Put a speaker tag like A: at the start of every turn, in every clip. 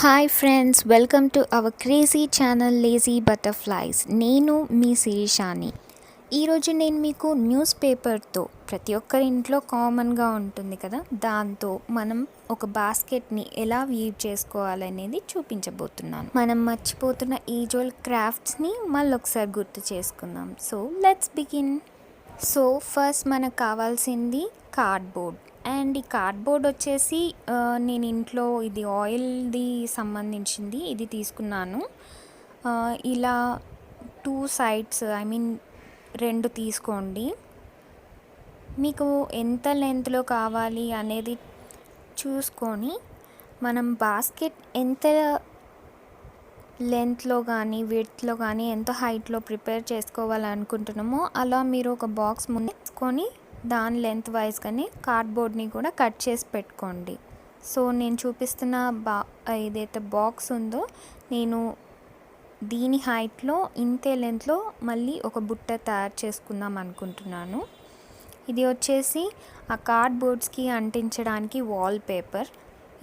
A: Hi friends, welcome to our crazy channel lazy butterflies. నేను మీ శిరీషాని. ఈరోజు నేను మీకు న్యూస్ పేపర్తో ప్రతి ఒక్కరి ఇంట్లో కామన్గా ఉంటుంది కదా, దాంతో మనం ఒక బాస్కెట్ని ఎలా వీవ్ చేసుకోవాలనేది చూపించబోతున్నాను. మనం మర్చిపోతున్న ఏజ్ ఓల్డ్ క్రాఫ్ట్స్ని మళ్ళీ ఒకసారి గుర్తు చేసుకుందాం. So let's begin. So first మనకు కావాల్సింది కార్డ్బోర్డ్. అండ్ ఈ కార్డ్బోర్డ్ వచ్చేసి నేను ఇంట్లో ఇది ఆయిల్ది సంబంధించింది ఇది తీసుకున్నాను. ఇలా 2 సైడ్స్ రెండు తీసుకోండి. మీకు ఎంత లెంత్లో కావాలి అనేది చూసుకొని మనం బాస్కెట్ ఎంత లెంత్లో కానీ విడ్త్లో కానీ ఎంత హైట్లో ప్రిపేర్ చేసుకోవాలనుకుంటున్నామో అలా మీరు ఒక బాక్స్ ముందుకొని దాని లెంత్ వైజ్గానే కార్డ్బోర్డ్ని కూడా కట్ చేసి పెట్టుకోండి. సో నేను చూపిస్తున్న ఏదైతే బాక్స్ ఉందో నేను దీని హైట్లో ఇంతే లెంత్లో మళ్ళీ ఒక బుట్ట తయారు చేసుకుందాం అనుకుంటున్నాను. ఇది వచ్చేసి ఆ కార్డ్బోర్డ్స్కి అంటించడానికి వాల్ పేపర్.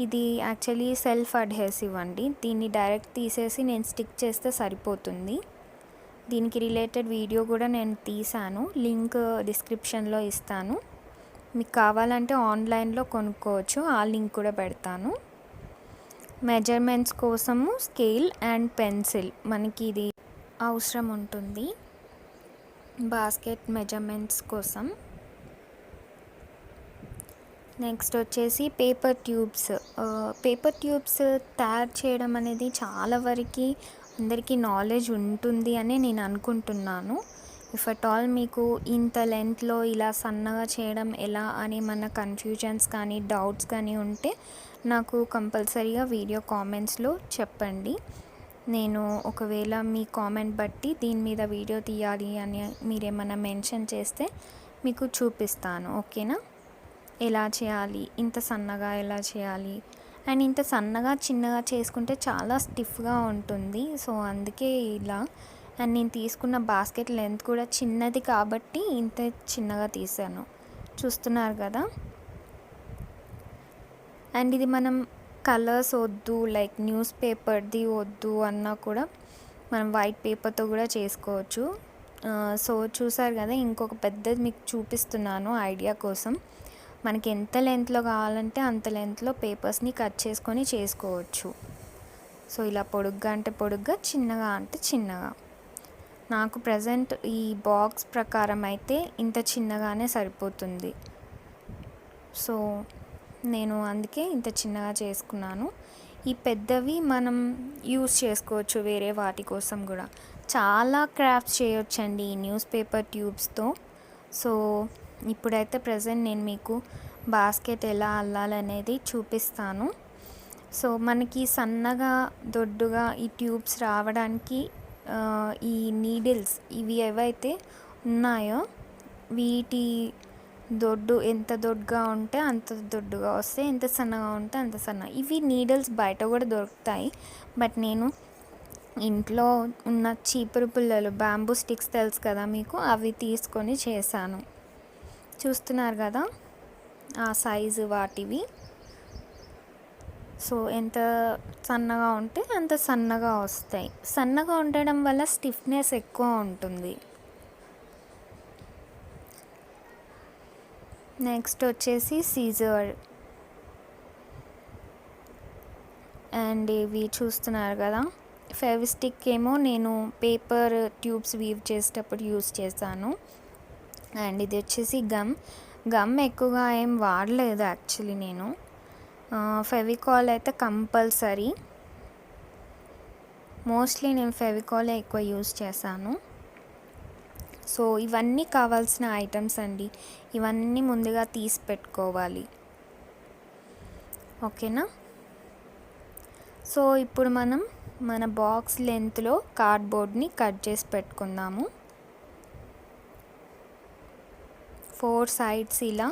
A: ఇది యాక్చువల్లీ సెల్ఫ్ అడ్హెసివ్ అండి. దీన్ని డైరెక్ట్ తీసేసి నేను స్టిక్ చేస్తే సరిపోతుంది. దీనికి రిలేటెడ్ వీడియో కూడా నేను తీసాను, లింక్ డిస్క్రిప్షన్లో ఇస్తాను. మీకు కావాలంటే ఆన్లైన్లో కొనుక్కోవచ్చు, ఆ లింక్ కూడా పెడతాను. మెజర్మెంట్స్ కోసము స్కేల్ అండ్ పెన్సిల్ మనకి ఇది అవసరం ఉంటుంది బాస్కెట్ మెజర్మెంట్స్ కోసం. నెక్స్ట్ వచ్చేసి పేపర్ ట్యూబ్స్. పేపర్ ట్యూబ్స్ తయారు చేయడం అనేది చాలా వరకు అందరికీ నాలెడ్జ్ ఉంటుంది అని నేను అనుకుంటున్నాను. ఇఫ్ అట్ ఆల్ మీకు ఇంత లెంత్లో ఇలా సన్నగా చేయడం ఎలా అని మన కన్ఫ్యూజన్స్ కానీ డౌట్స్ కానీ ఉంటే నాకు కంపల్సరీగా వీడియో కామెంట్స్లో చెప్పండి. నేను ఒకవేళ మీ కామెంట్ బట్టి దీని మీద వీడియో తీయాలి అని మీరేమైనా మెన్షన్ చేస్తే మీకు చూపిస్తాను. ఓకేనా? ఎలా చేయాలి, ఇంత సన్నగా ఎలా చేయాలి, అండ్ ఇంత సన్నగా చిన్నగా చేసుకుంటే చాలా స్టిఫ్గా ఉంటుంది. సో అందుకే ఇలా. అండ్ నేను తీసుకున్న బాస్కెట్ లెంత్ కూడా చిన్నది కాబట్టి ఇంత చిన్నగా తీసాను, చూస్తున్నారు కదా. అండ్ ఇది మనం కలర్స్ వద్దు, లైక్ న్యూస్ పేపర్ది వద్దు అన్నా కూడా మనం వైట్ పేపర్తో కూడా చేసుకోవచ్చు. సో చూసారు కదా, ఇంకొక పెద్దది మీకు చూపిస్తున్నాను ఐడియా కోసం. మనకి ఎంత లెంత్లో కావాలంటే అంత లెంత్లో పేపర్స్ని కట్ చేసుకొని చేసుకోవచ్చు. సో ఇలా పొడుగ్గా అంటే పొడుగ్గా, చిన్నగా అంటే చిన్నగా. నాకు ప్రజెంట్ ఈ బాక్స్ ప్రకారం అయితే ఇంత చిన్నగానే సరిపోతుంది. సో నేను అందుకే ఇంత చిన్నగా చేసుకున్నాను. ఈ పెద్దవి మనం యూస్ చేసుకోవచ్చు వేరే వాటి కోసం కూడా. చాలా క్రాఫ్ట్స్ చేయొచ్చండి ఈ న్యూస్ పేపర్ ట్యూబ్స్తో. సో ఇప్పుడైతే ప్రజెంట్ నేను మీకు బాస్కెట్ ఎలా అల్లాలనేది చూపిస్తాను. సో మనకి సన్నగా దొడ్డుగా ఈ ట్యూబ్స్ రావడానికి ఈ నీడిల్స్ ఇవి ఏవైతే ఉన్నాయో వీటి దొడ్డు ఎంత దొడ్డుగా ఉంటే అంత దొడ్డుగా వస్తాయి, ఎంత సన్నగా ఉంటే అంత సన్నగా. ఇవి నీడిల్స్ బయట కూడా దొరుకుతాయి, బట్ నేను ఇంట్లో ఉన్న చీపురు పుల్లలు, బ్యాంబూ స్టిక్స్ తెలుసు కదా మీకు, అవి తీసుకొని చేశాను. చూస్తున్నారు కదా ఆ సైజు వాటివి. సో ఎంత సన్నగా ఉంటే అంత సన్నగా వస్తాయి. సన్నగా ఉండడం వల్ల స్టిఫ్నెస్ ఎక్కువ ఉంటుంది. నెక్స్ట్ వచ్చేసి సీజర్. అండ్ ఇవి చూస్తున్నారు కదా, ఫెవిస్టిక్ ఏమో నేను పేపర్ ట్యూబ్స్ వీవ్ చేసేటప్పుడు యూజ్ చేశాను. అండ్ ఇది వచ్చేసి గమ్ ఎక్కువగా ఏం వాడలేదు యాక్చువల్లీ నేను. ఫెవికాల్ అయితే కంపల్సరీ, మోస్ట్లీ నేను ఫెవికాలే ఎక్కువ యూజ్ చేశాను. సో ఇవన్నీ కావాల్సిన ఐటమ్స్ అండి, ఇవన్నీ ముందుగా తీసి పెట్టుకోవాలి. ఓకేనా? సో ఇప్పుడు మనం మన బాక్స్ లెంత్లో కార్డ్బోర్డ్ని కట్ చేసి పెట్టుకుందాము. 4 సైడ్స్ ఇలా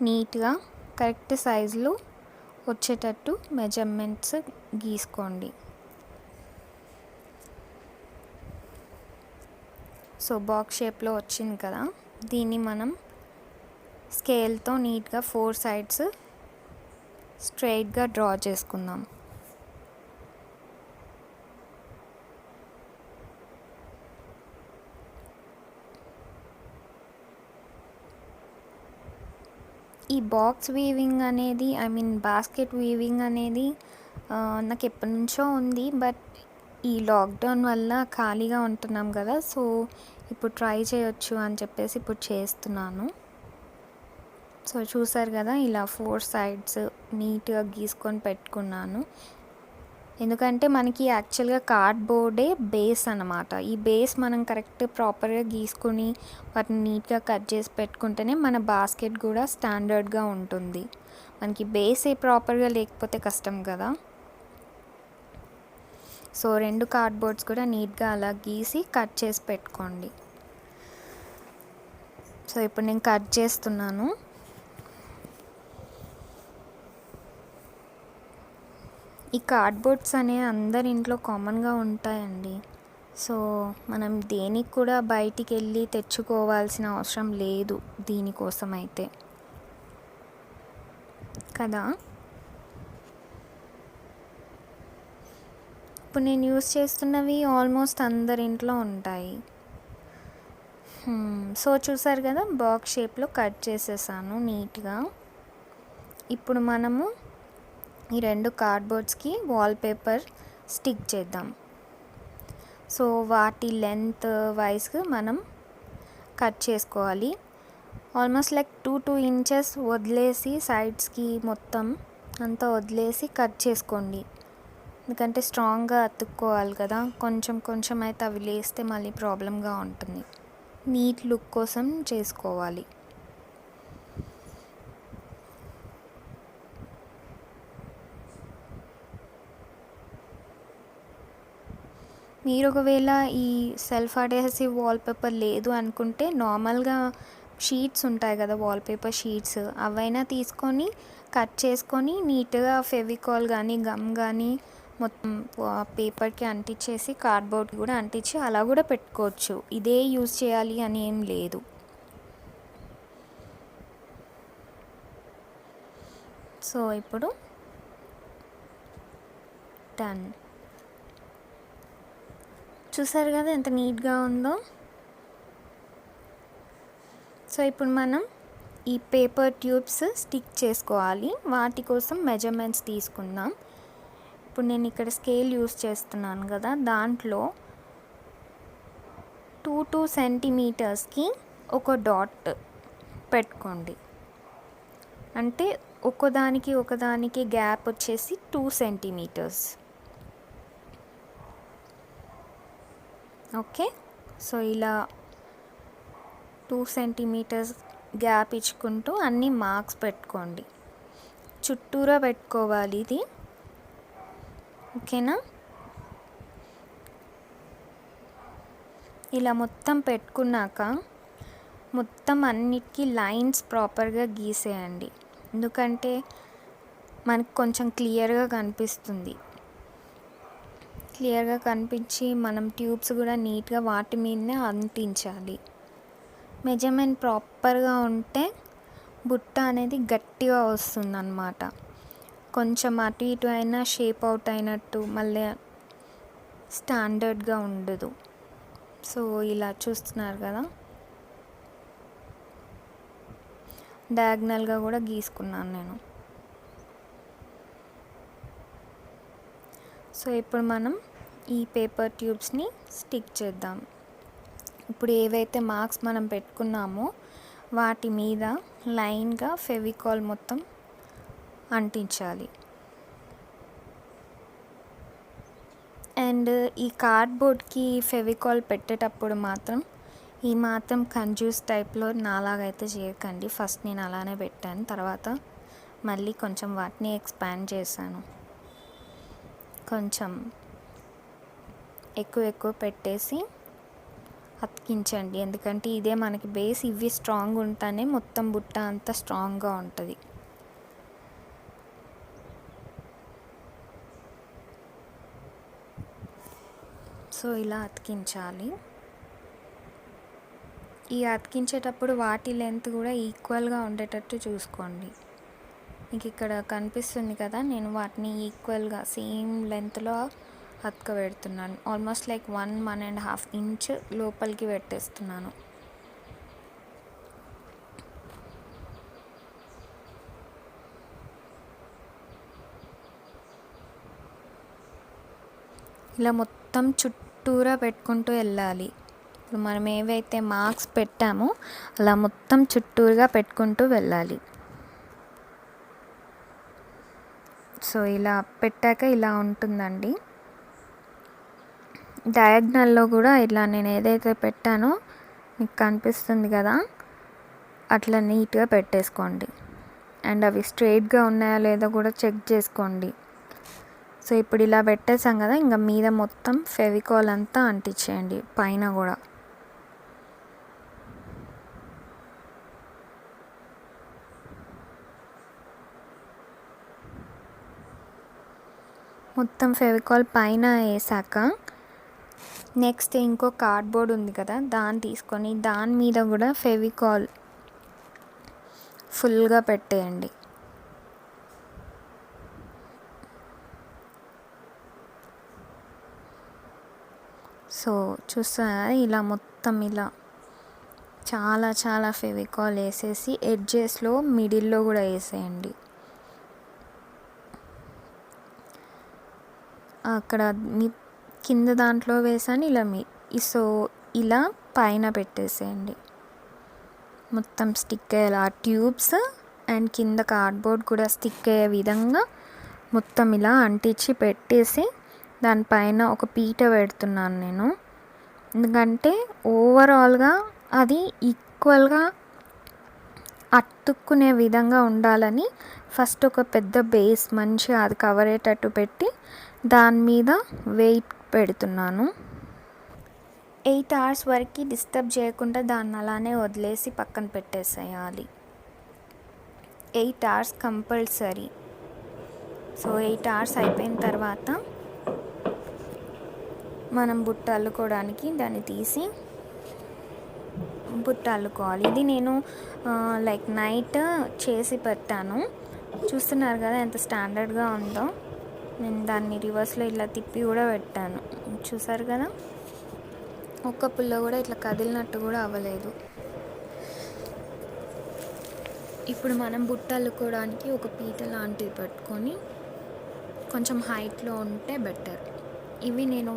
A: నీట్గా కరెక్ట్ సైజులో వచ్చేటట్టు మెజర్మెంట్స్ గీసుకోండి. సో బాక్స్ షేప్లో వచ్చింది కదా, దీన్ని మనం స్కేల్తో నీట్గా 4 సైడ్స్ స్ట్రైట్గా డ్రా చేసుకుందాం. ఈ బాక్స్ వీవింగ్ అనేది బాస్కెట్ వీవింగ్ అనేది నాకు ఎప్పటి నుంచో ఉంది. బట్ ఈ లాక్డౌన్ వల్ల ఖాళీగా ఉంటున్నాం కదా, సో ఇప్పుడు ట్రై చేయొచ్చు అని చెప్పేసి ఇప్పుడు చేస్తున్నాను. సో చూసారు కదా, ఇలా 4 సైడ్స్ నీట్గా గీసుకొని పెట్టుకున్నాను. ఎందుకంటే మనకి యాక్చువల్గా కార్డ్బోర్డే బేస్ అన్నమాట. ఈ బేస్ మనం కరెక్ట్ ప్రాపర్గా గీసుకొని వాటిని నీట్గా కట్ చేసి పెట్టుకుంటేనే మన బాస్కెట్ కూడా స్టాండర్డ్గా ఉంటుంది. మనకి బేసే ప్రాపర్గా లేకపోతే కష్టం కదా. సో 2 కార్డ్బోర్డ్స్ కూడా నీట్గా అలా గీసి కట్ చేసి పెట్టుకోండి. సో ఇప్పుడు నేను కట్ చేస్తున్నాను. ఈ కార్డ్బోర్డ్స్ అనేవి అందరి ఇంట్లో కామన్గా ఉంటాయండి. సో మనం దేనికి కూడా బయటికి వెళ్ళి తెచ్చుకోవాల్సిన అవసరం లేదు దీనికోసం అయితే కదా. ఇప్పుడు నేను యూస్ చేస్తున్నవి ఆల్మోస్ట్ అందరి ఇంట్లో ఉంటాయి. సో చూసారు కదా, బాక్స్ షేప్లో కట్ చేసేసాను నీట్గా. ఇప్పుడు మనము ఈ 2 కార్డ్బోర్డ్స్కి వాల్పేపర్ స్టిక్ చేద్దాం. సో వాటి లెంత్ వైజ్గా మనం కట్ చేసుకోవాలి. ఆల్మోస్ట్ లైక్ 2 ఇంచెస్ వదిలేసి సైడ్స్కి మొత్తం అంతా వదిలేసి కట్ చేసుకోండి. ఎందుకంటే స్ట్రాంగ్గా అతుక్కోవాలి కదా, కొంచెం కొంచెం అయితే అవి లేస్తే మళ్ళీ ప్రాబ్లంగా ఉంటుంది. నీట్ లుక్ కోసం చేసుకోవాలి. మీరు ఒకవేళ ఈ సెల్ఫ్ అడెసివ్ వాల్పేపర్ లేదు అనుకుంటే నార్మల్గా షీట్స్ ఉంటాయి కదా, వాల్పేపర్ షీట్స్, అవైనా తీసుకొని కట్ చేసుకొని నీట్గా ఫెవికాల్ కానీ గమ్ కానీ మొత్తం పేపర్కి అంటించేసి కార్డ్బోర్డ్కి కూడా అంటించి అలా కూడా పెట్టుకోవచ్చు. ఇదే యూజ్ చేయాలి అని ఏం లేదు. సో ఇప్పుడు డన్. చూసారు కదా ఎంత నీట్గా ఉందో. సో ఇప్పుడు మనం ఈ పేపర్ ట్యూబ్స్ స్టిక్ చేసుకోవాలి. వాటి కోసం మెజర్మెంట్స్ తీసుకుందాం. ఇప్పుడు నేను ఇక్కడ స్కేల్ యూస్ చేస్తున్నాను కదా, దాంట్లో 2 సెంటీమీటర్స్కి ఒక డాట్ పెట్టుకోండి. అంటే ఒకదానికి గ్యాప్ వచ్చేసి 2 సెంటీమీటర్స్. ఓకే, సో ఇలా 2 సెంటీమీటర్స్ గ్యాప్ ఇచ్చుకుంటూ అన్ని మార్క్స్ పెట్టుకోండి. చుట్టూరా పెట్టుకోవాలి ఇది, ఓకేనా. ఇలా మొత్తం పెట్టుకున్నాక మొత్తం అన్నిటికీ లైన్స్ ప్రాపర్గా గీసేయండి. ఎందుకంటే మనకు కొంచెం క్లియర్గా కనిపిస్తుంది. క్లియర్గా కనిపించి మనం ట్యూబ్స్ కూడా నీట్గా వాటి మీదనే అంటించాలి. మెజర్మెంట్ ప్రాపర్గా ఉంటే బుట్ట అనేది గట్టిగా వస్తుంది అన్నమాట. కొంచెం అటు ఇటు అయినా షేప్ అవుట్ అయినట్టు మళ్ళీ స్టాండర్డ్గా ఉండదు. సో ఇలా చూస్తున్నారు కదా, డయాగ్నల్గా కూడా గీసుకున్నాను నేను. సో ఇప్పుడు మనం ఈ పేపర్ ట్యూబ్స్ని స్టిక్ చేద్దాం. ఇప్పుడు ఏవైతే మార్క్స్ మనం పెట్టుకున్నామో వాటి మీద లైన్గా ఫెవికాల్ మొత్తం అంటించాలి. అండ్ ఈ కార్డ్బోర్డ్కి ఫెవికాల్ పెట్టేటప్పుడు మాత్రం ఈ మాత్రం కంజూస్ టైప్లో నాలాగైతే చేయకండి. ఫస్ట్ నేను అలానే పెట్టాను, తర్వాత మళ్ళీ కొంచెం వాటిని ఎక్స్పాండ్ చేశాను. కొంచెం ఎక్కువ పెట్టేసి అతికించండి. ఎందుకంటే ఇదే మనకి బేస్. ఇవి స్ట్రాంగ్ ఉంటేనే మొత్తం బుట్ట అంతా స్ట్రాంగ్గా ఉంటుంది. సో ఇలా అతికించాలి. ఈ అతికించేటప్పుడు వాటి లెంత్ కూడా ఈక్వల్గా ఉండేటట్టు చూసుకోండి. మీకు ఇక్కడ కనిపిస్తుంది కదా, నేను వాటిని ఈక్వల్గా సేమ్ లెంత్లో అతకబెడుతున్నాను. ఆల్మోస్ట్ లైక్ 1.5 ఇంచ్ లోపలికి పెట్టేస్తున్నాను. ఇలా మొత్తం చుట్టూరా పెట్టుకుంటూ వెళ్ళాలి. ఇప్పుడు మనం ఏవైతే మార్క్స్ పెట్టామో అలా మొత్తం చుట్టూరుగా పెట్టుకుంటూ వెళ్ళాలి. సో ఇలా పెట్టాక ఇలా ఉంటుందండి. డయాగ్నల్లో కూడా ఇలా నేను ఏదైతే పెట్టానో మీకు కనిపిస్తుంది కదా, అట్లా నీట్గా పెట్టేసుకోండి. అండ్ అవి స్ట్రైట్గా ఉన్నాయా లేదా కూడా చెక్ చేసుకోండి. సో ఇప్పుడు ఇలా పెట్టేసాం కదా, ఇంకా మీద మొత్తం ఫెవికాల్ అంతా అంటించేయండి, పైన కూడా. మొత్తం ఫెవికాల్ పైన వేసాక నెక్స్ట్ ఇంకో కార్డ్బోర్డ్ ఉంది కదా, దాన్ని తీసుకొని దాని మీద కూడా ఫెవికాల్ ఫుల్గా పెట్టేయండి. సో చూస్తారా, ఇలా మొత్తం ఇలా చాలా చాలా ఫెవికాల్ వేసేసి ఎడ్జెస్లో మిడిల్లో కూడా వేసేయండి. అక్కడ మీ కింద దాంట్లో వేసాను, ఇలా సో ఇలా పైన పెట్టేసేయండి. మొత్తం స్టిక్ అయ్యేలా ట్యూబ్స్ అండ్ కింద కార్డ్బోర్డ్ కూడా స్టిక్ అయ్యే విధంగా మొత్తం ఇలా అంటించి పెట్టేసి దానిపైన ఒక పీట పెడుతున్నాను నేను. ఎందుకంటే ఓవరాల్గా అది ఈక్వల్గా అతుక్కునే విధంగా ఉండాలని ఫస్ట్ ఒక పెద్ద బేస్ మంచిగా అది కవర్ అయ్యేటట్టు పెట్టి దాని మీద వెయిట్ పెడుతున్నాను. 8 hours వరకు డిస్టర్బ్ చేయకుండా దాన్ని అలానే వదిలేసి పక్కన పెట్టేసేయాలి. 8 hours కంపల్సరీ. సో 8 hours అయిపోయిన తర్వాత మనం బుట్ట అల్లుకోవడానికి దాన్ని తీసి బుట్ట అల్లుకోవాలి. ఇది నేను లైక్ నైట్ చేసి పెట్టాను. చూస్తున్నారు కదా ఎంత స్టాండర్డ్గా ఉందో. నేను దాన్ని రివర్స్లో ఇలా తిప్పి కూడా పెట్టాను, చూసారు కదా. ఒక్క పుల్ల కూడా ఇట్లా కదిలినట్టు కూడా అవ్వలేదు. ఇప్పుడు మనం బుట్ట అల్లుకోవడానికి ఒక పీట లాంటిది పట్టుకొని కొంచెం హైట్లో ఉంటే బెటర్. ఇవి నేను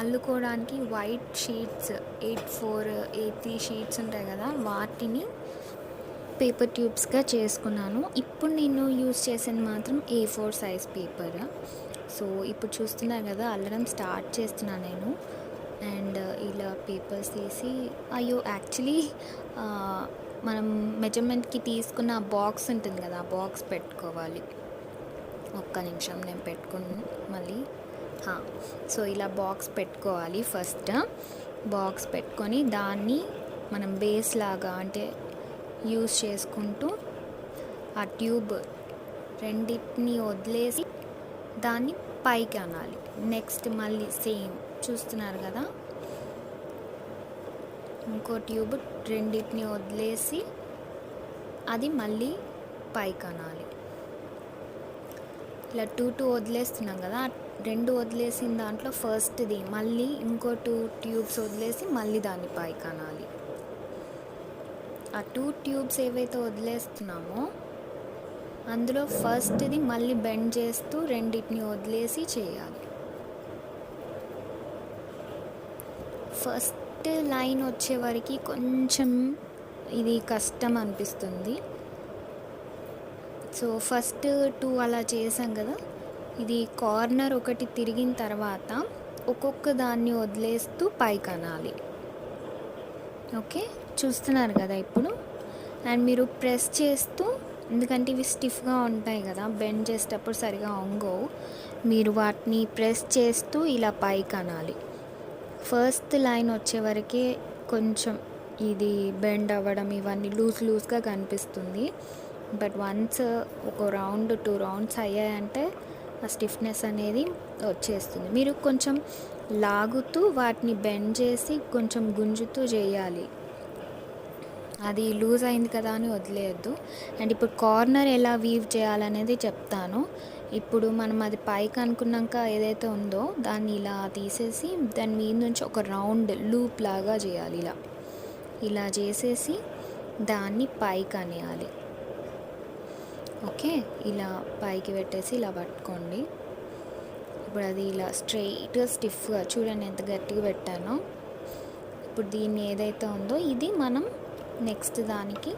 A: అల్లుకోవడానికి white sheets A4 A3 sheets ఉంటాయి కదా, వాటిని పేపర్ ట్యూబ్స్గా చేసుకున్నాను. ఇప్పుడు నేను యూజ్ చేసేది మాత్రం A4 సైజ్ పేపర్. సో ఇప్పుడు చూస్తున్నారు కదా, అల్లడం స్టార్ట్ చేస్తున్నాను నేను. అండ్ ఇలా పేపర్స్ తీసి యాక్చువల్లీ మనం మెజర్మెంట్కి తీసుకున్న బాక్స్ ఉంటుంది కదా, ఆ బాక్స్ పెట్టుకోవాలి. ఒక్క నిమిషం నేను పెట్టుకుని మళ్ళీ సో ఇలా బాక్స్ పెట్టుకోవాలి. ఫస్ట్ బాక్స్ పెట్టుకొని దాన్ని మనం బేస్ లాగా అంటే యూస్ చేసుకుంటూ ఆ ట్యూబ్ రెండింటిని వదిలేసి దాన్ని పైకి అనాలి. నెక్స్ట్ మళ్ళీ సేమ్ చూస్తున్నారు కదా, ఇంకో ట్యూబ్ రెండింటిని వదిలేసి అది మళ్ళీ పైకి అనాలి. ఇలా 2 వదిలేస్తున్నాం కదా, 2 వదిలేసిన దాంట్లో ఫస్ట్ది మళ్ళీ ఇంకో 2 ట్యూబ్స్ వదిలేసి మళ్ళీ దాన్ని పైకి అనాలి. ఆ 2 ట్యూబ్స్ ఏవైతే వదిలేస్తున్నామో అందులో ఫస్ట్ది మళ్ళీ బెండ్ చేస్తూ రెండింటిని వదిలేసి చేయాలి. ఫస్ట్ లైన్ వచ్చే వరకు కొంచెం ఇది కష్టం అనిపిస్తుంది. సో ఫస్ట్ 2 అలా చేసాం కదా, ఇది కార్నర్ ఒకటి తిరిగిన తర్వాత ఒక్కొక్క దాన్ని వదిలేస్తూ పైకి అనాలి. ఓకే, చూస్తున్నారు కదా ఇప్పుడు. అండ్ మీరు ప్రెస్ చేస్తూ, ఎందుకంటే ఇవి స్టిఫ్గా ఉంటాయి కదా, బెండ్ చేసేటప్పుడు సరిగా వంగవు, మీరు వాటిని ప్రెస్ చేస్తూ ఇలా పైకి అనాలి. ఫస్ట్ లైన్ వచ్చే వరకే కొంచెం ఇది బెండ్ అవ్వడం ఇవన్నీ లూజ్గా కనిపిస్తుంది. బట్ వన్స్ ఒక రౌండ్ 2 రౌండ్స్ అయ్యాయంటే ఆ స్టిఫ్నెస్ అనేది వచ్చేస్తుంది. మీరు కొంచెం లాగుతూ వాటిని బెండ్ చేసి కొంచెం గుంజుతూ చేయాలి. అది లూజ్ అయింది కదా అని వదిలేయద్దు. అండ్ ఇప్పుడు కార్నర్ ఎలా వీవ్ చేయాలనేది చెప్తాను. ఇప్పుడు మనం అది పైకి అనుకున్నాక ఏదైతే ఉందో దాన్ని ఇలా తీసేసి దాని మీద నుంచి ఒక రౌండ్ లూప్ లాగా చేయాలి. ఇలా చేసేసి దాన్ని పైకి అనేయాలి. ఓకే, ఇలా పైకి పెట్టేసి ఇలా పట్టుకోండి. ఇప్పుడు అది ఇలా స్ట్రైట్గా స్టిఫ్గా చూడండి ఎంత గట్టిగా పెట్టానో. ఇప్పుడు దీన్ని ఏదైతే ఉందో ఇది మనం నెక్స్ట్ దానికి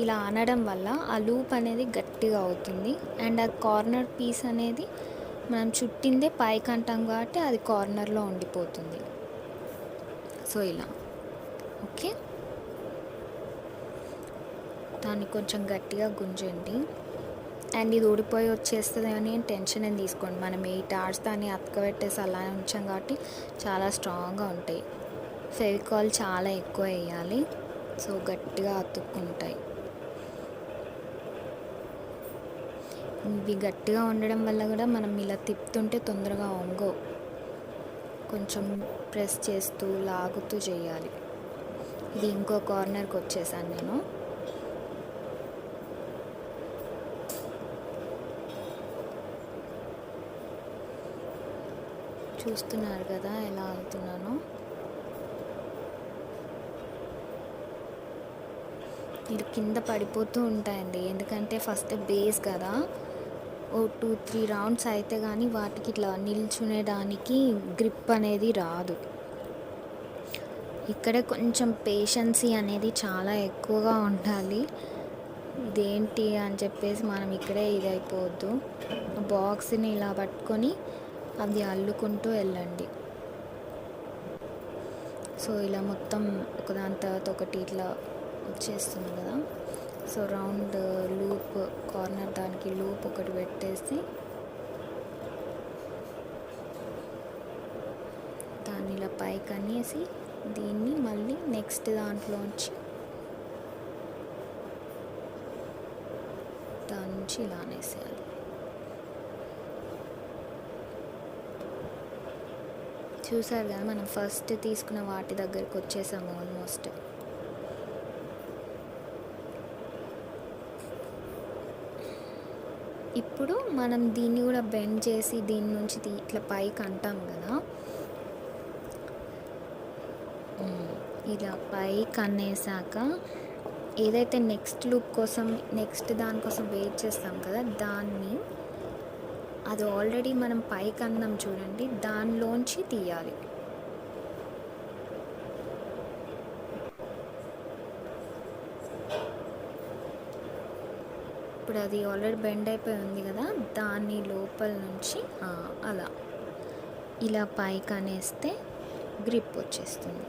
A: ఇలా అనడం వల్ల ఆ లూప్ అనేది గట్టిగా అవుతుంది. అండ్ ఆ కార్నర్ పీస్ అనేది మనం చుట్టిందే పైకి అంటాం కాబట్టి అది కార్నర్లో ఉండిపోతుంది. సో ఇలా ఓకే, దాన్ని కొంచెం గట్టిగా గుంజండి. అండ్ ఇది ఊడిపోయి వచ్చేస్తుంది అని టెన్షన్ ఏం తీసుకోండి. మనం 8 hours దాన్ని అతకబెట్టేసి అలా ఉంచాం కాబట్టి చాలా స్ట్రాంగ్గా ఉంటాయి. ఫెవికాల్ చాలా ఎక్కువ వేయాలి, సో గట్టిగా అతుక్కుంటాయి. ఇవి గట్టిగా ఉండడం వల్ల కూడా మనం ఇలా తిప్పుతుంటే తొందరగా వంగవు. కొంచెం ప్రెస్ చేస్తూ లాగుతూ చేయాలి. ఇది ఇంకో కార్నర్కి వచ్చేసాను నేను. చూస్తున్నారు కదా ఎలా అవుతున్నానో. ఇది కింద పడిపోతూ ఉంటాయండి, ఎందుకంటే ఫస్ట్ బేస్ కదా. ఓ 2-3 rounds అయితే కానీ వాటికి ఇట్లా నిల్చునేడానికి గ్రిప్ అనేది రాదు. ఇక్కడే కొంచెం పేషెన్సీ అనేది చాలా ఎక్కువగా ఉండాలి. ఇదేంటి అని చెప్పేసి మనం ఇక్కడే ఇదైపోవద్దు. బాక్స్ని ఇలా పట్టుకొని అది అల్లుకుంటూ వెళ్ళండి. సో ఇలా మొత్తం ఒకదాని తర్వాత ఒకటి ఇట్లా వచ్చేస్తుంది కదా. సో రౌండ్ లూప్ కార్నర్ దానికి లూప్ ఒకటి పెట్టేసి దాన్ని ఇలా పైకి అనేసి దీన్ని మళ్ళీ నెక్స్ట్ దాంట్లోంచి దాని నుంచి ఇలా అనేసేయాలి. చూసారు కదా మనం ఫస్ట్ తీసుకున్న వాటి దగ్గరికి వచ్చేసాము ఆల్మోస్ట్. ఇప్పుడు మనం దీన్ని కూడా బెండ్ చేసి దీని నుంచి ఇట్లా పైకి అంటాం కదా. ఇలా పైకి అనేసాక ఏదైతే నెక్స్ట్ లూప్ కోసం నెక్స్ట్ దానికోసం వెయిట్ చేస్తాం కదా, దాన్ని అది ఆల్రెడీ మనం పైకి అన్నాం చూడండి, దానిలోంచి తీయాలి. ఇప్పుడు అది ఆల్రెడీ బెండ్ అయిపోయి ఉంది కదా, దాని లోపల నుంచి అలా ఇలా పైకి అనేస్తే గ్రిప్ వచ్చేస్తుంది.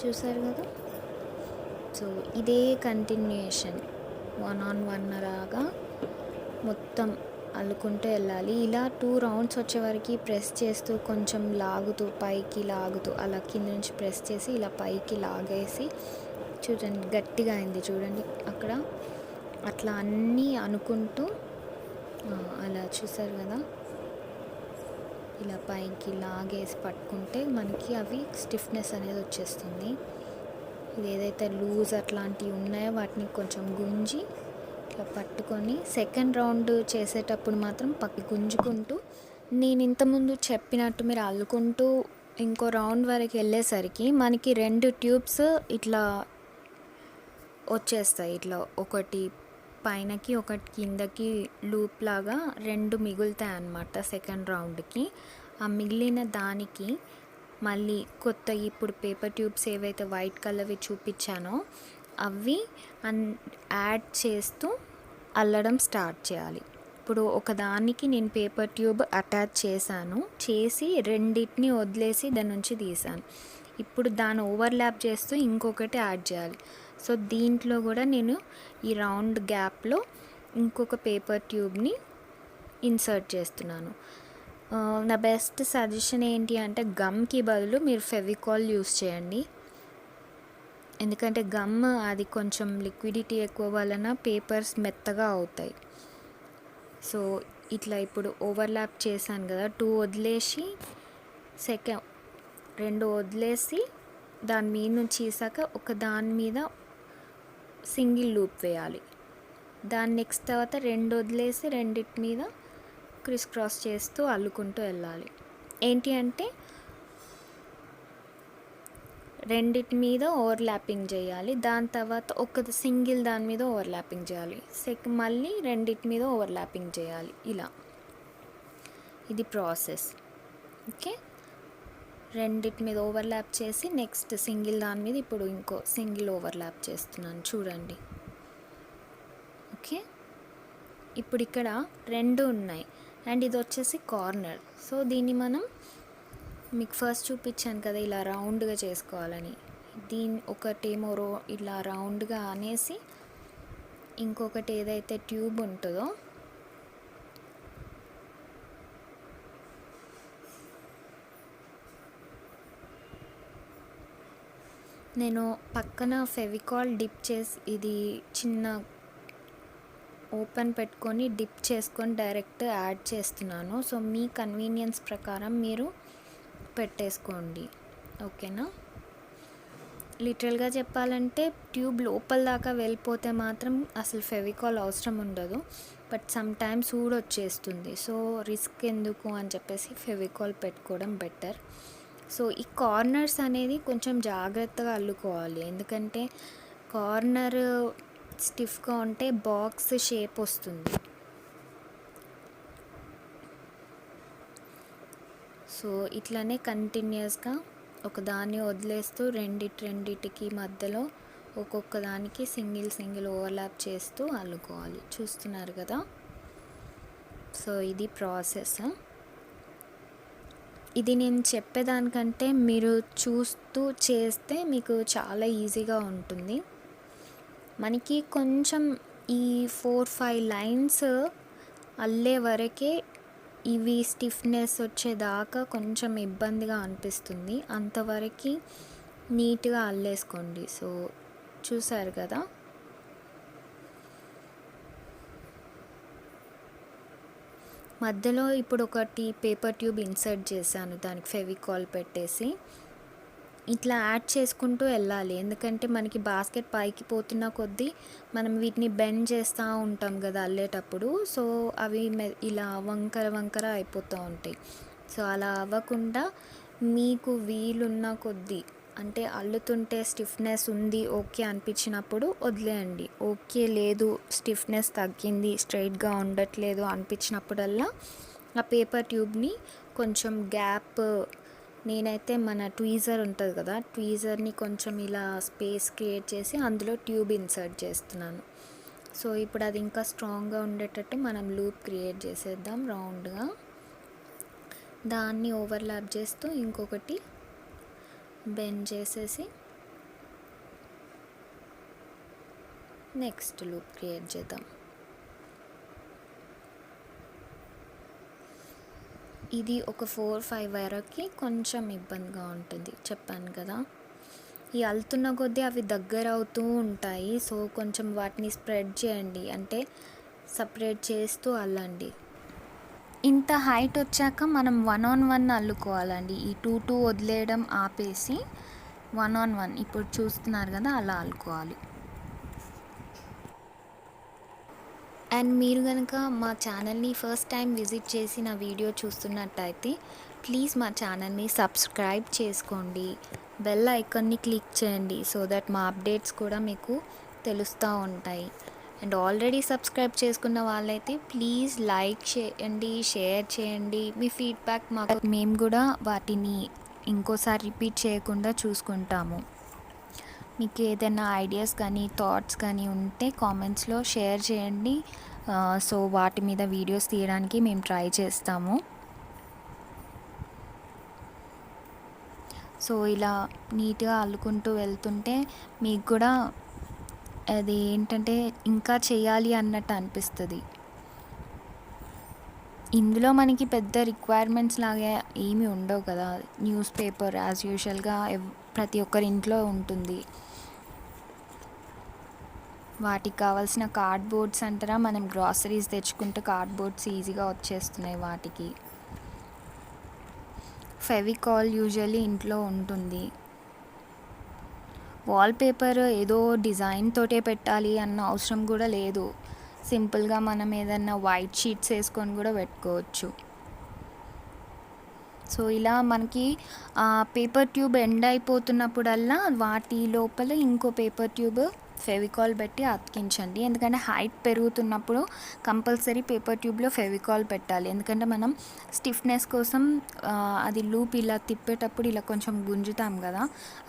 A: చూసారు కదా. సో ఇదే కంటిన్యూషన్ 1 on 1 లాగా మొత్తం అల్లుకుంటూ వెళ్ళాలి. ఇలా 2 rounds వచ్చే వరకు ప్రెస్ చేస్తూ కొంచెం లాగుతూ పైకి లాగుతూ అలా కింద నుంచి ప్రెస్ చేసి ఇలా పైకి లాగేసి చూడండి గట్టిగా అయింది చూడండి అక్కడ. అట్లా అన్నీ అనుకుంటూ అలా చూసారు కదా, ఇలా పైకి లాగేసి పట్టుకుంటే మనకి అవి స్టిఫ్నెస్ అనేది వచ్చేస్తుంది. ఇది ఏదైతే లూజ్ అట్లాంటివి ఉన్నాయో వాటిని కొంచెం గుంజి ఇట్లా పట్టుకొని సెకండ్ రౌండ్ చేసేటప్పుడు మాత్రం పక్కకి గుంజుకుంటూ నేను ఇంతకుముందు చెప్పినట్టు మీరు అల్లుకుంటూ ఇంకో రౌండ్ వరకు వెళ్ళేసరికి మనకి 2 ట్యూబ్స్ ఇట్లా వచ్చేస్తాయి. ఇట్లా ఒకటి పైనకి ఒకటి కిందకి లూప్ లాగా 2 మిగులుతాయి అన్నమాట సెకండ్ రౌండ్కి. ఆ మిగిలిన దానికి మళ్ళీ కొత్త ఇప్పుడు పేపర్ ట్యూబ్స్ ఏవైతే వైట్ కలర్వి చూపించానో అవి యాడ్ చేస్తూ అల్లడం స్టార్ట్ చేయాలి. ఇప్పుడు ఒకదానికి నేను పేపర్ ట్యూబ్ అటాచ్ చేసి రెండింటిని వదిలేసి దాని నుంచి తీసాను. ఇప్పుడు దాన్ని ఓవర్లాప్ చేస్తూ ఇంకొకటి యాడ్ చేయాలి. సో దీంట్లో కూడా నేను ఈ రౌండ్ గ్యాప్లో ఇంకొక పేపర్ ట్యూబ్ని ఇన్సర్ట్ చేస్తున్నాను. నా బెస్ట్ సజెషన్ ఏంటి అంటే గమ్కి బదులు మీరు ఫెవికాల్ యూస్ చేయండి. ఎందుకంటే గమ్ అది కొంచెం లిక్విడిటీ ఎక్కువ వలన పేపర్స్ మెత్తగా అవుతాయి. సో ఇట్లా ఇప్పుడు ఓవర్లాప్ చేశాను కదా, 2 వదిలేసి 2 వదిలేసి దాని మీద నుంచి తీసాక ఒక దాని మీద సింగిల్ లూప్ వేయాలి. దాని నెక్స్ట్ తర్వాత 2 వదిలేసి రెండిటి మీద క్రిస్ క్రాస్ చేస్తూ అల్లుకుంటూ వెళ్ళాలి. ఏంటి అంటే రెండిటి మీద ఓవర్లాపింగ్ చేయాలి, దాని తర్వాత ఒక సింగిల్ దాని మీద ఓవర్లాపింగ్ చేయాలి, మళ్ళీ రెండిటి మీద ఓవర్లాపింగ్ చేయాలి. ఇలా ఇది ప్రాసెస్. ఓకే, రెండిటి మీద ఓవర్లాప్ చేసి నెక్స్ట్ సింగిల్ దాని మీద ఇప్పుడు ఇంకో సింగిల్ ఓవర్లాప్ చేస్తున్నాను చూడండి. ఓకే, ఇప్పుడు ఇక్కడ 2 ఉన్నాయి అండ్ ఇది వచ్చేసి కార్నర్. సో దీన్ని మనం మీకు ఫస్ట్ చూపించాను కదా ఇలా రౌండ్గా చేసుకోవాలని, ఒకటేమో ఇలా రౌండ్గా అనేసి ఇంకొకటి ఏదైతే ట్యూబ్ ఉంటుందో నేను పక్కన ఫెవికాల్ డిప్ చేసి ఇది చిన్న ఓపెన్ పెట్టుకొని డిప్ చేసుకొని డైరెక్ట్ యాడ్ చేస్తున్నాను. సో మీ కన్వీనియన్స్ ప్రకారం మీరు పెట్టేసుకోండి. ఓకేనా, లిటరల్గా చెప్పాలంటే ట్యూబ్ లోపల దాకా వెళ్ళిపోతే మాత్రం అసలు ఫెవికాల్ అవసరం ఉండదు, బట్ సమ్ టైమ్స్ ఊడొచ్చేస్తుంది. సో రిస్క్ ఎందుకు అని చెప్పేసి ఫెవికాల్ పెట్టుకోవడం బెటర్. సో ఈ కార్నర్స్ అనేది కొంచెం జాగ్రత్తగా అల్లుకోవాలి, ఎందుకంటే కార్నర్ స్టిఫ్గా ఉంటే బాక్స్ షేప్ వస్తుంది. సో ఇట్లానే కంటిన్యూస్గా ఒకదాన్ని వదిలేస్తూ రెండిటికి మధ్యలో ఒక్కొక్క దానికి సింగిల్ ఓవర్లాప్ చేస్తూ అల్లుకోవాలి. చూస్తున్నారు కదా. సో ఇది ప్రాసెస్. ఇది నేను చెప్పేదానికంటే మీరు చూస్తూ చేస్తే మీకు చాలా ఈజీగా ఉంటుంది. మనకి కొంచెం ఈ 4-5 లైన్స్ అల్లే వరకే ఇవి స్టిఫ్నెస్ వచ్చేదాకా కొంచెం ఇబ్బందిగా అనిపిస్తుంది, అంతవరకు నీట్గా అల్లేసుకోండి. సో చూసారు కదా. మధ్యలో ఇప్పుడు ఒకటి పేపర్ ట్యూబ్ ఇన్సర్ట్ చేశాను, దానికి ఫెవికాల్ పెట్టేసి ఇట్లా యాడ్ చేసుకుంటూ వెళ్ళాలి, ఎందుకంటే మనకి బాస్కెట్ పైకి పోతున్న కొద్దీ మనం వీటిని బెండ్ చేస్తూ ఉంటాం కదా అల్లేటప్పుడు. సో అవి ఇలా వంకర అయిపోతూ ఉంటాయి. సో అలా అవ్వకుండా మీకు వీలున్న కొద్దీ, అంటే అల్లుతుంటే స్టిఫ్నెస్ ఉంది ఓకే అనిపించినప్పుడు వదిలేయండి. ఓకే లేదు స్టిఫ్నెస్ తగ్గింది స్ట్రైట్గా ఉండట్లేదు అనిపించినప్పుడల్లా ఆ పేపర్ ట్యూబ్ని కొంచెం గ్యాప్, నేనైతే మన ట్వీజర్ ఉంటుంది కదా, ట్వీజర్ని కొంచెం ఇలా స్పేస్ క్రియేట్ చేసి అందులో ట్యూబ్ ఇన్సర్ట్ చేస్తున్నాను. సో ఇప్పుడు అది ఇంకా స్ట్రాంగ్గా ఉండేటట్టు మనం లూప్ క్రియేట్ చేసేద్దాం రౌండ్గా. దాన్ని ఓవర్లాప్ చేస్తూ ఇంకొకటి బెండ్ చేసేసి నెక్స్ట్ లూప్ క్రియేట్ చేద్దాం. ఇది ఒక 4-5 వరకు కొంచెం ఇబ్బందిగా ఉంటుంది, చెప్పాను కదా. ఈ అల్లుతున్న కొద్దీ అవి దగ్గర అవుతూ ఉంటాయి. సో కొంచెం వాటిని స్ప్రెడ్ చేయండి, అంటే సపరేట్ చేస్తూ అల్లండి. ఇంత హైట్ వచ్చాక మనం 1-on-1 అల్లుకోవాలండి. ఈ 2 వదిలేయడం ఆపేసి 1-on-1 ఇప్పుడు చూస్తున్నారు కదా అలా అల్లుకోవాలి. అండ్ మీరు కనుక మా ఛానల్ని ఫస్ట్ టైం విజిట్ చేసి నా వీడియో చూస్తున్నట్టయితే ప్లీజ్ మా ఛానల్ని సబ్స్క్రైబ్ చేసుకోండి, బెల్ ఐకాన్ని క్లిక్ చేయండి, సో దట్ మా అప్డేట్స్ కూడా మీకు తెలుస్తూ ఉంటాయి. అండ్ ఆల్రెడీ సబ్స్క్రైబ్ చేసుకున్న వాళ్ళైతే ప్లీజ్ లైక్ చేయండి, షేర్ చేయండి. మీ ఫీడ్బ్యాక్ మాకు, మేము కూడా వాటిని ఇంకోసారి రిపీట్ చేయకుండా చూసుకుంటాము. మీకు ఏదైనా ఐడియాస్ కానీ థాట్స్ కానీ ఉంటే కామెంట్స్లో షేర్ చేయండి. సో వాటి మీద వీడియోస్ తీయడానికి మేము ట్రై చేస్తాము. సో ఇలా నీట్గా అల్లుకుంటూ వెళ్తుంటే మీకు కూడా అది ఏంటంటే ఇంకా చేయాలి అన్నట్టు అనిపిస్తుంది. ఇందులో మనకి పెద్ద రిక్వైర్మెంట్స్ లాగా ఏమీ ఉండవు కదా. న్యూస్ పేపర్ యాజ్ యూజువల్గా ప్రతి ఒక్కరి ఇంట్లో ఉంటుంది. వాటికి కావాల్సిన కార్డ్బోర్డ్స్ అంటారా, మనం గ్రాసరీస్ తెచ్చుకుంటే కార్డ్బోర్డ్స్ ఈజీగా వచ్చేస్తున్నాయి వాటికి. ఫెవికాల్ యూజువల్లీ ఇంట్లో ఉంటుంది. వాల్పేపర్ ఏదో డిజైన్ తోటే పెట్టాలి అన్న అవసరం కూడా లేదు, సింపుల్గా మనం ఏదన్నా వైట్ షీట్స్ వేసుకొని కూడా పెట్టుకోవచ్చు. సో ఇలా మనకి పేపర్ ట్యూబ్ ఎండ్ అయిపోతున్నప్పుడల్లా వాటి లోపల ఇంకో పేపర్ ట్యూబ్ ఫెవికాల్ పెట్టి అతికించండి. ఎందుకంటే హైట్ పెరుగుతున్నప్పుడు కంపల్సరీ పేపర్ ట్యూబ్లో ఫెవికాల్ పెట్టాలి. ఎందుకంటే మనం స్టిఫ్నెస్ కోసం అది లూప్ ఇలా తిప్పేటప్పుడు ఇలా కొంచెం గుంజుతాం కదా,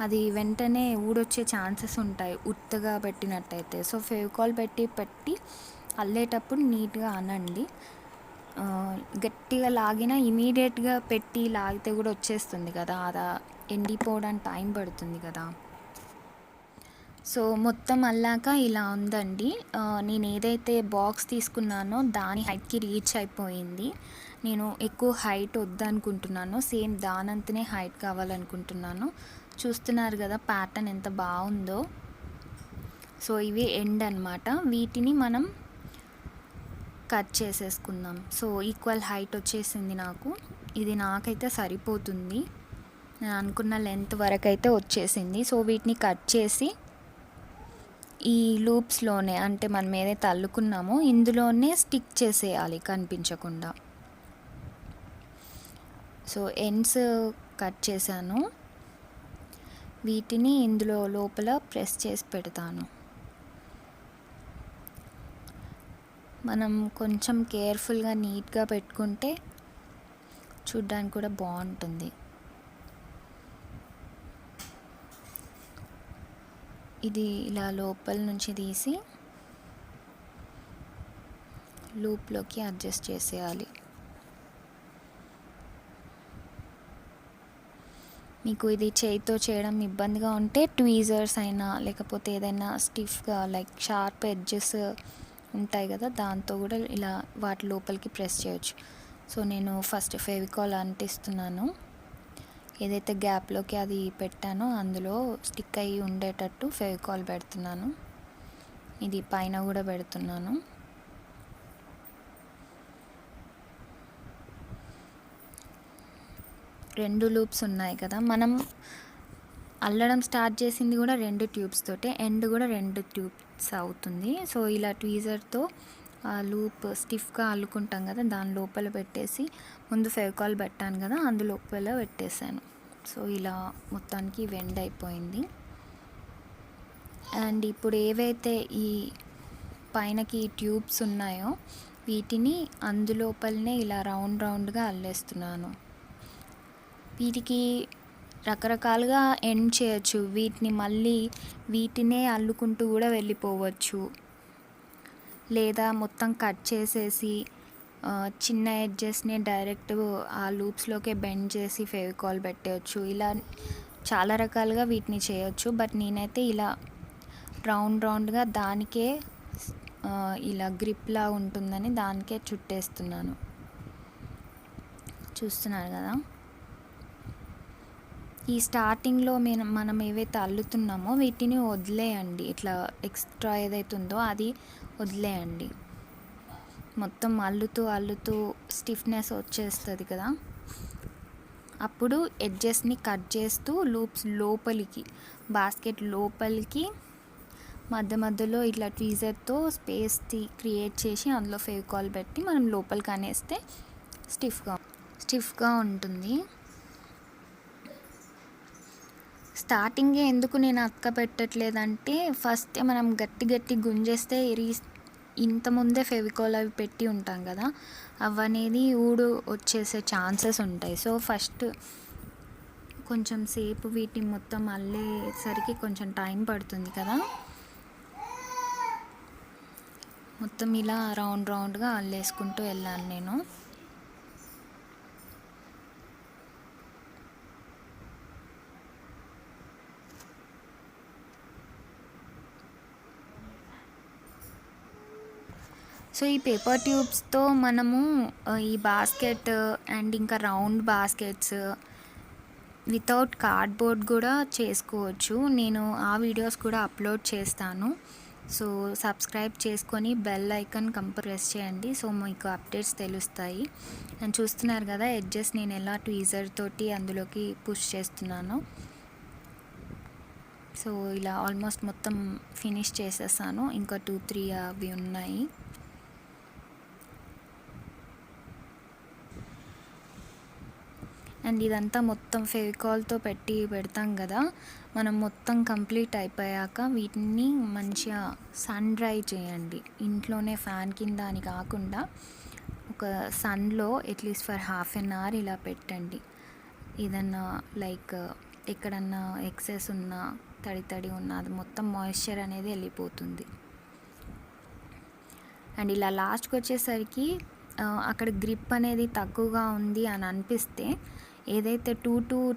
A: అది వెంటనే ఊడొచ్చే ఛాన్సెస్ ఉంటాయి ఉత్తగా పెట్టినట్టయితే. సో ఫెవికాల్ పెట్టి అల్లేటప్పుడు నీట్గా అనండి. గట్టిగా లాగినా ఇమీడియట్గా పెట్టి లాగితే కూడా వచ్చేస్తుంది కదా, అది ఎండిపోవడానికి టైం పడుతుంది కదా. సో మొత్తం అల్లాక ఇలా ఉందండి. నేను ఏదైతే బాక్స్ తీసుకున్నానో దాని హైట్కి రీచ్ అయిపోయింది. నేను ఎక్కువ హైట్ వద్దనుకుంటున్నాను, సేమ్ దానంతనే హైట్ కావాలనుకుంటున్నాను. చూస్తున్నారు కదా ప్యాటర్న్ ఎంత బాగుందో. సో ఇవి ఎండ్ అనమాట. వీటిని మనం కట్ చేసేసుకుందాం. సో ఈక్వల్ హైట్ వచ్చేసింది నాకు. ఇది నాకైతే సరిపోతుంది, నేను అనుకున్న లెంత్ వరకు అయితే వచ్చేసింది. సో వీటిని కట్ చేసి ఈ లూప్స్లోనే, అంటే మనం ఏదైతే అల్లుకున్నామో ఇందులోనే స్టిక్ చేసేయాలి కనిపించకుండా. సో ఎండ్స్ కట్ చేశాను, వీటిని ఇందులో లోపల ప్రెస్ చేసి పెడతాను. మనం కొంచెం కేర్ఫుల్గా నీట్గా పెట్టుకుంటే చూడ్డానికి కూడా బాగుంటుంది. ఇది ఇలా లోపల నుంచి తీసి లూప్లోకి అడ్జస్ట్ చేసేయాలి. మీకు ఇది చేయితో చేయడం ఇబ్బందిగా ఉంటే ట్వీజర్స్ అయినా, లేకపోతే ఏదైనా స్టిఫ్గా లైక్ షార్ప్ ఎడ్జెస్ ఉంటాయి కదా, దాంతో కూడా ఇలా వాటి లోపలికి ప్రెస్ చేయొచ్చు. సో నేను ఫస్ట్ ఫెవికాల్ అంటిస్తున్నాను. ఏదైతే గ్యాప్లోకి అది పెట్టానో అందులో స్టిక్ అయ్యి ఉండేటట్టు ఫెవికాల్ పెడుతున్నాను. ఇది పైన కూడా పెడుతున్నాను. రెండు లూప్స్ ఉన్నాయి కదా, మనం అల్లడం స్టార్ట్ చేసింది కూడా 2 ట్యూబ్స్ తోటే, ఎండ్ కూడా 2 ట్యూబ్స్ అవుతుంది. సో ఇలా ట్వీజర్తో ఆ లూప్ స్టిఫ్గా అల్లుకుంటాం కదా, దాని లోపల పెట్టేసి ముందు ఫెవికాల్ పెట్టాను కదా, అందు లోపల పెట్టేశాను. సో ఇలా మొత్తానికి వెండ్ అయిపోయింది. అండ్ ఇప్పుడు ఏవైతే ఈ పైనకి ట్యూబ్స్ ఉన్నాయో వీటిని అందులోపలనే ఇలా రౌండ్గా అల్లేస్తున్నాను. వీటికి రకరకాలుగా ఎండ్ చేయొచ్చు, వీటినే అల్లుకుంటూ కూడా వెళ్ళిపోవచ్చు, లేదా మొత్తం కట్ చేసేసి చిన్న ఎడ్జెస్ని డైరెక్ట్ ఆ లూప్స్లోకే బెండ్ చేసి ఫెవికాల్ పెట్టవచ్చు. ఇలా చాలా రకాలుగా వీటిని చేయొచ్చు. బట్ నేనైతే ఇలా రౌండ్గా దానికే ఇలా గ్రిప్లా ఉంటుందని దానికే చుట్టేస్తున్నాను. చూస్తున్నారు కదా, ఈ స్టార్టింగ్లో మనం ఏవైతే అల్లుతున్నామో వీటిని వదిలేయండి. ఇట్లా ఎక్స్ట్రా ఏదైతే ఉందో అది వదిలేయండి. మొత్తం అల్లుతూ స్టిఫ్నెస్ వచ్చేస్తుంది కదా, అప్పుడు ఎడ్జెస్ని కట్ చేస్తూ లూప్స్ లోపలికి, బాస్కెట్ లోపలికి మధ్యలో ఇట్లా ట్వీజర్తో స్పేస్ క్రియేట్ చేసి అందులో ఫెవికాల్ పెట్టి మనం లోపలికి అనేస్తే స్టిఫ్గా ఉంటుంది. స్టార్టింగే ఎందుకు నేను అతక పెట్టట్లేదంటే, ఫస్ట్ మనం గట్టి గుంజేస్తే ఇంత ముందే ఫెవికాల్ అవి పెట్టి ఉంటాం కదా, అవనేది ఊడు వచ్చేసే ఛాన్సెస్ ఉంటాయి. సో ఫస్ట్ కొంచెం సేపు వీటిని మొత్తం అల్లేసరికి కొంచెం టైం పడుతుంది కదా, మొత్తం ఇలా రౌండ్గా అల్లేసుకుంటూ వెళ్ళాను నేను. సో ఈ పేపర్ ట్యూబ్స్తో మనము ఈ బాస్కెట్ అండ్ ఇంకా రౌండ్ బాస్కెట్స్ వితౌట్ కార్డ్బోర్డ్ కూడా చేసుకోవచ్చు. నేను ఆ వీడియోస్ కూడా అప్లోడ్ చేస్తాను. సో సబ్స్క్రైబ్ చేసుకొని బెల్ ఐకాన్ ప్రెస్ చేయండి, సో మీకు అప్డేట్స్ తెలుస్తాయి. అండ్ చూస్తున్నారు కదా ఎడ్జెస్ నేను ఎలా ట్వీజర్ తోటి అందులోకి పుష్ చేస్తున్నాను. సో ఇలా ఆల్మోస్ట్ మొత్తం ఫినిష్ చేసేసాను, ఇంకా 2-3 అవి ఉన్నాయి. అండ్ ఇదంతా మొత్తం ఫెవికాల్తో పెడతాం కదా, మనం మొత్తం కంప్లీట్ అయిపోయాక వీటిని మంచిగా సన్ డ్రై చేయండి. ఇంట్లోనే ఫ్యాన్ కింద అని కాకుండా ఒక సన్లో at least for half an hour ఇలా పెట్టండి. ఏదన్నా లైక్ ఎక్కడన్నా ఎక్సెస్ ఉన్నా, తడి ఉన్నా అది మొత్తం మాయిశ్చర్ అనేది వెళ్ళిపోతుంది. అండ్ ఇలా లాస్ట్కి వచ్చేసరికి అక్కడ గ్రిప్ అనేది తక్కువగా ఉంది అని అనిపిస్తే ఏదైతే టూ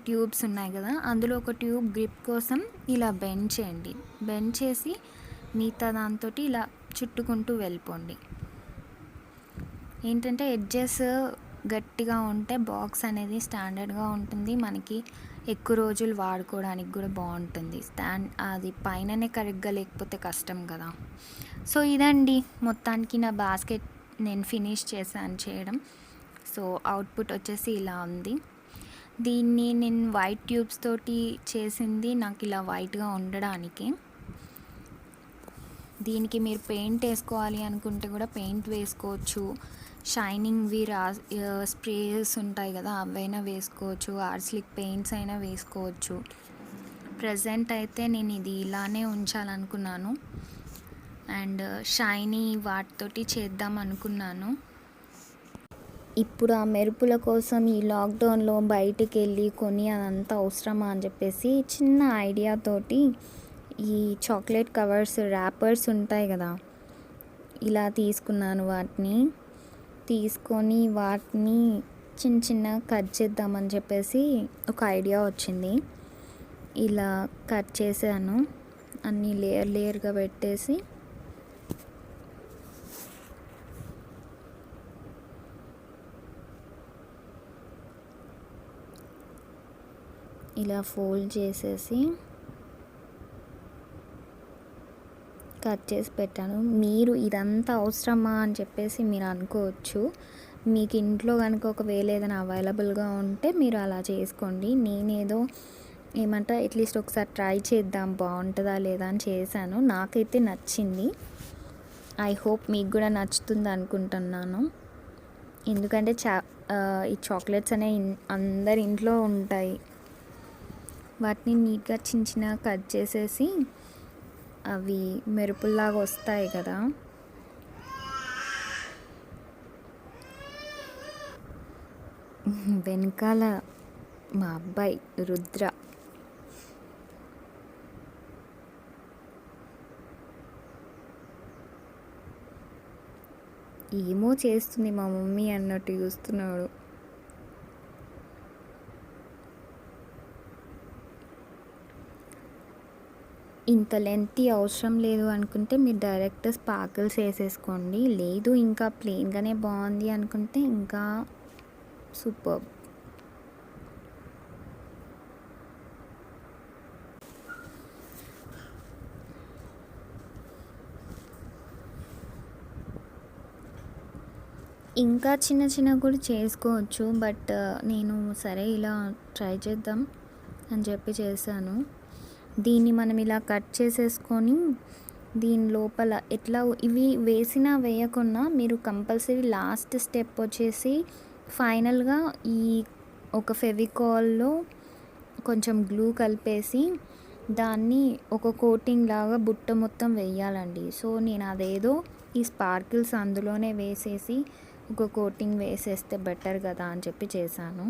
A: ట్యూబ్స్ ఉన్నాయి కదా, అందులో ఒక ట్యూబ్ గ్రిప్ కోసం ఇలా బెండ్ చేయండి. బెండ్ చేసి మిగతా దాంతో ఇలా చుట్టుకుంటూ వెళ్ళిపోండి. ఏంటంటే ఎడ్జెస్ గట్టిగా ఉంటే బాక్స్ అనేది స్టాండర్డ్గా ఉంటుంది, మనకి ఎక్కువ రోజులు వాడుకోవడానికి కూడా బాగుంటుంది. అది పైననే కరెక్ట్గా లేకపోతే కష్టం కదా. సో ఇదండి మొత్తానికి నా బాస్కెట్ నేను ఫినిష్ చేశాను చేయడం. సో అవుట్పుట్ వచ్చేసి ఇలా ఉంది. దీన్ని నేను వైట్ ట్యూబ్స్ తోటి చేసింది, నాకు ఇలా వైట్గా ఉండడానికి. దీనికి మీరు పెయింట్ వేసుకోవాలి అనుకుంటే కూడా పెయింట్ వేసుకోవచ్చు. షైనింగ్వి స్ప్రేస్ ఉంటాయి కదా, అవైనా వేసుకోవచ్చు. ఆర్స్లిక్ పెయింట్స్ అయినా వేసుకోవచ్చు. ప్రజెంట్ అయితే నేను ఇది ఇలానే ఉంచాలనుకున్నాను అండ్ షైనీ వాటితోటి చేద్దాం అనుకున్నాను. ఇప్పుడు ఆ మెరుపుల కోసం ఈ లాక్డౌన్లో బయటికి వెళ్ళి కొని అదంతా అవసరమా అని చెప్పేసి చిన్న ఐడియాతోటి ఈ చాక్లెట్ కవర్స్ ర్యాపర్స్ ఉంటాయి కదా, ఇలా తీసుకున్నాను. తీసుకొని వాటిని చిన్న కట్ చేద్దామని చెప్పేసి ఒక ఐడియా వచ్చింది. ఇలా కట్ చేశాను, అన్నీ లేయర్గా పెట్టేసి ఇలా ఫోల్డ్ చేసేసి కట్ చేసి పెట్టాను. మీరు ఇదంతా అవసరమా అని చెప్పేసి మీరు అనుకోవచ్చు. మీకు ఇంట్లో కనుక ఒకవేళ ఏదైనా అవైలబుల్గా ఉంటే మీరు అలా చేసుకోండి. నేనేదో అట్లీస్ట్ ఒకసారి ట్రై చేద్దాం బాగుంటుందా లేదా అని చేశాను. నాకైతే నచ్చింది. ఐ హోప్ మీకు కూడా నచ్చుతుంది అనుకుంటున్నాను. ఎందుకంటే ఈ చాక్లెట్స్ అనేవి అందరి ఇంట్లో ఉంటాయి. వాటిని నీట్గా చిన్న కట్ చేసేసి అవి మెరుపుల్లాగా వస్తాయి కదా, వెనకాల మా అబ్బాయి రుద్ర ఏమో చేస్తుంది మా మమ్మీ అన్నట్టు చూస్తున్నాడు. ఇంత లెంత్ అవసరం లేదు అనుకుంటే మీరు డైరెక్ట్ స్పార్కిల్స్ వేసేసుకోండి. లేదు ఇంకా ప్లెయిన్గానే బాగుంది అనుకుంటే ఇంకా సూపర్. ఇంకా చిన్న కూడా చేసుకోవచ్చు. బట్ నేను సరే ఇలా ట్రై చేద్దాం అని చెప్పి చేశాను. దీన్ని మనం ఇలా కట్ చేసేసుకొని దీని లోపల ఎట్లా ఇవి వేసినా వేయకున్నా మీరు కంపల్సరీ లాస్ట్ స్టెప్ వచ్చేసి ఫైనల్గా ఈ ఒక ఫెవికాల్లో కొంచెం గ్లూ కలిపేసి దాన్ని ఒక కోటింగ్ లాగా బుట్ట మొత్తం వేయాలండి. సో నేను అదేదో ఈ స్పార్కిల్స్ అందులోనే వేసేసి ఒక కోటింగ్ వేసేస్తే బెటర్ కదా అని చెప్పి చేశాను.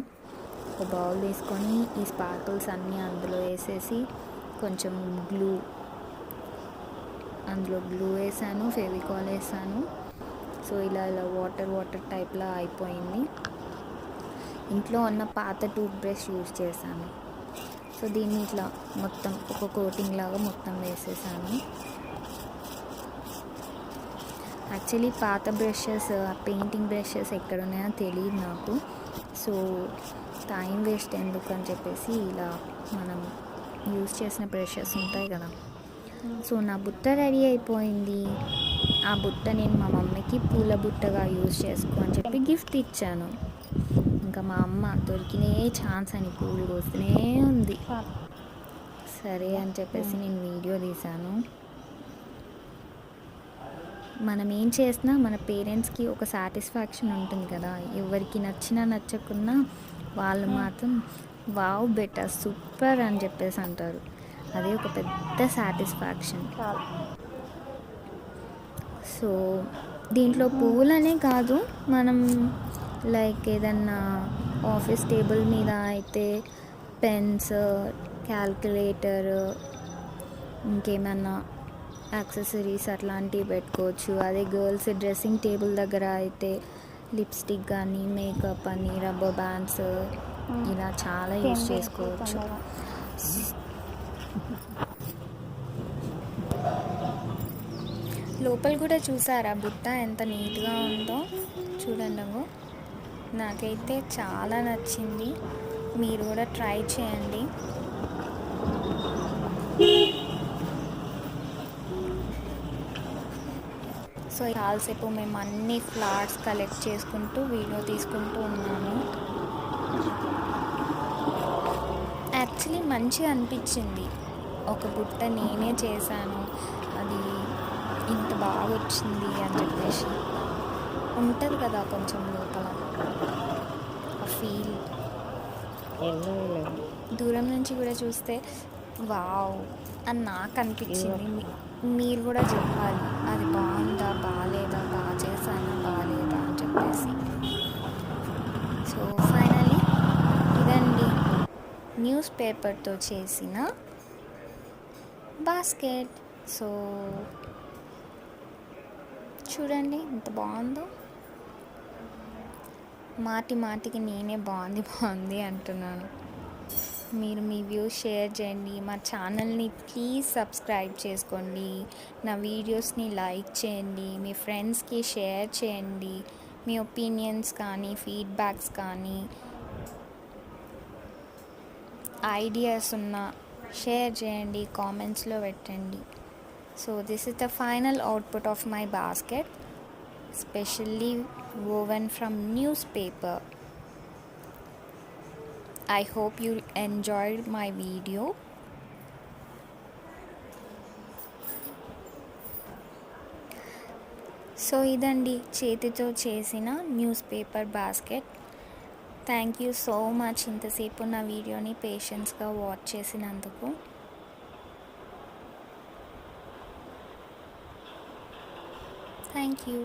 A: ఒక బౌల్ తీసుకొని ఈ స్పార్కిల్స్ అన్నీ అందులో వేసేసి కొంచెం అందులో గ్లూ వేసాను, ఫెవికాల్ వేసాను. సో ఇలా వాటర్ టైప్లా అయిపోయింది. ఇంట్లో ఉన్న పాత టూత్ బ్రష్ యూజ్ చేశాను. సో దీన్ని ఇట్లా మొత్తం ఒక కోటింగ్ లాగా మొత్తం వేసేసాను. యాక్చువల్లీ పాత బ్రషెస్ పెయింటింగ్ బ్రషెస్ ఎక్కడ ఉన్నాయో తెలియదు నాకు. సో టైం వేస్ట్ ఎందుకు అని చెప్పేసి ఇలా మనం యూజ్ చేసిన బ్రషెస్ ఉంటాయి కదా. సో నా బుట్ట రెడీ అయిపోయింది. ఆ బుట్ట నేను మా మమ్మీకి పూల బుట్టగా యూజ్ చేసుకో అని చెప్పి గిఫ్ట్ ఇచ్చాను. ఇంకా మా అమ్మ దొరికినే ఛాన్స్ అని పూలు కోస్తూనే ఉంది. సరే అని చెప్పేసి నేను వీడియో తీశాను. మనం ఏం చేసినా మన పేరెంట్స్కి ఒక సాటిస్ఫాక్షన్ ఉంటుంది కదా. ఎవరికి నచ్చినా నచ్చకున్నా వాళ్ళు మాత్రం వావ్ బెటర్ సూపర్ అని చెప్పేసి అంటారు. అదే ఒక పెద్ద సాటిస్ఫాక్షన్. సో దీంట్లో పువ్వులనే కాదు, మనం లైక్ ఏదన్నా ఆఫీస్ టేబుల్ మీద అయితే పెన్స్, క్యాల్కులేటర్, ఇంకేమన్నా యాక్సెసరీస్ అట్లాంటివి పెట్టుకోవచ్చు. అదే గర్ల్స్ డ్రెస్సింగ్ టేబుల్ దగ్గర అయితే లిప్స్టిక్ కానీ, మేకప్ అని, రబ్బర్ బ్యాండ్స్ ఇలా చాలా యూజ్ చేసుకోవచ్చు. లోపల కూడా చూసారా బుట్ట ఎంత నీట్గా ఉందో చూడండి. నాకైతే చాలా నచ్చింది. మీరు కూడా ట్రై చేయండి. సో చాలాసేపు మేము అన్ని ఫ్లవర్స్ కలెక్ట్ చేసుకుంటూ వీడియో తీసుకుంటూ ఉన్నాము. యాక్చువల్లీ మంచిగా అనిపించింది. ఒక బుట్ట నేనే చేశాను, అది ఇంత బాగా వచ్చింది అని చెప్పేసి ఉంటుంది కదా కొంచెం లోపల ఆ ఫీల్. దూరం నుంచి కూడా చూస్తే వావ్ అని నాకు అనిపించింది. మీరు కూడా చెప్పాలి అది బాగుందా బాగాలేదా, బాగా చేశానా బాగాలేదా అని చెప్పేసి. సో ఫైనలీ ఇదండి న్యూస్ పేపర్తో చేసిన బాస్కెట్. సో చూడండి ఎంత బాగుందో. మాటి మాటికి నేనే బాగుంది అంటున్నాను. మీరు మీ వ్యూస్ షేర్ చేయండి. మా ఛానల్ని ప్లీజ్ సబ్స్క్రైబ్ చేసుకోండి. నా వీడియోస్ని లైక్ చేయండి, మీ ఫ్రెండ్స్కి షేర్ చేయండి. మీ ఒపీనియన్స్ కానీ, ఫీడ్బ్యాక్స్ కానీ, ఐడియాస్ ఉన్నా షేర్ చేయండి, కామెంట్స్లో పెట్టండి. So this is the final output of my basket, specially woven from newspaper. I hope you enjoyed my video. So ఇదండి చేతితో చేసిన news paper basket. Thank you so much ఇంతసేపు నా వీడియోని పేషెన్స్గా వాచ్ చేసినందుకు. Thank you.